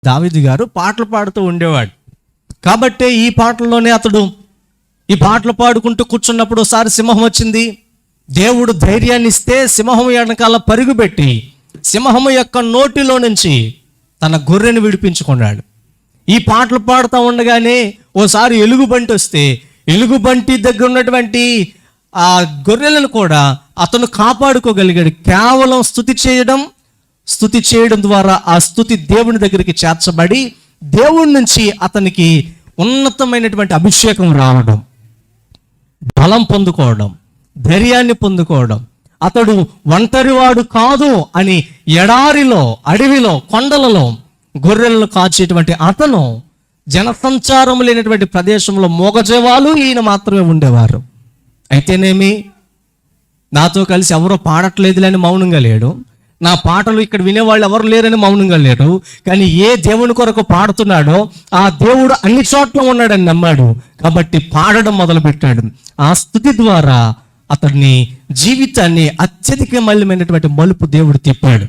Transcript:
దావీదు గారు పాటలు పాడుతూ ఉండేవాడు. కాబట్టే ఈ పాటల్లోనే అతడు ఈ పాటలు పాడుకుంటూ కూర్చున్నప్పుడు ఒకసారి సింహం వచ్చింది. దేవుడు ధైర్యాన్ని ఇస్తే సింహం వెనకాల పరుగుపెట్టి సింహము యొక్క నోటిలో నుంచి తన గొర్రెను విడిపించుకున్నాడు. ఈ పాటలు పాడుతూ ఉండగానే ఓసారి ఎలుగుబంటి వస్తే ఎలుగుబంటి దగ్గర ఉన్నటువంటి ఆ గొర్రెలను కూడా అతను కాపాడుకోగలిగాడు. కేవలం స్తుతి చేయడం ద్వారా ఆ స్తుతి దేవుని దగ్గరికి చేర్చబడి దేవుడి నుంచి అతనికి ఉన్నతమైనటువంటి అభిషేకం రావడం, బలం పొందుకోవడం, ధైర్యాన్ని పొందుకోవడం. అతడు ఒంటరివాడు కాదు అని ఎడారిలో, అడవిలో, కొండలలో గొర్రెలను కాచేటువంటి అతను జనసంచారం లేనటువంటి ప్రదేశంలో మూగజీవాలు ఈయన మాత్రమే ఉండేవారు. అయితేనేమి నాతో కలిసి ఎవరో పాడట్లేదులేని మౌనంగా లేడు, నా పాటలు ఇక్కడ వినేవాళ్ళు ఎవరు లేరని మౌనంగా లేడు. కానీ ఏ దేవుని కొరకు పాడుతున్నాడో ఆ దేవుడు అన్ని చోట్ల ఉన్నాడని నమ్మాడు. కాబట్టి పాడడం మొదలుపెట్టాడు. ఆ స్తుతి ద్వారా అతన్ని జీవితాన్ని అత్యధికమైనటువంటి మలుపు దేవుడు తిప్పాడు.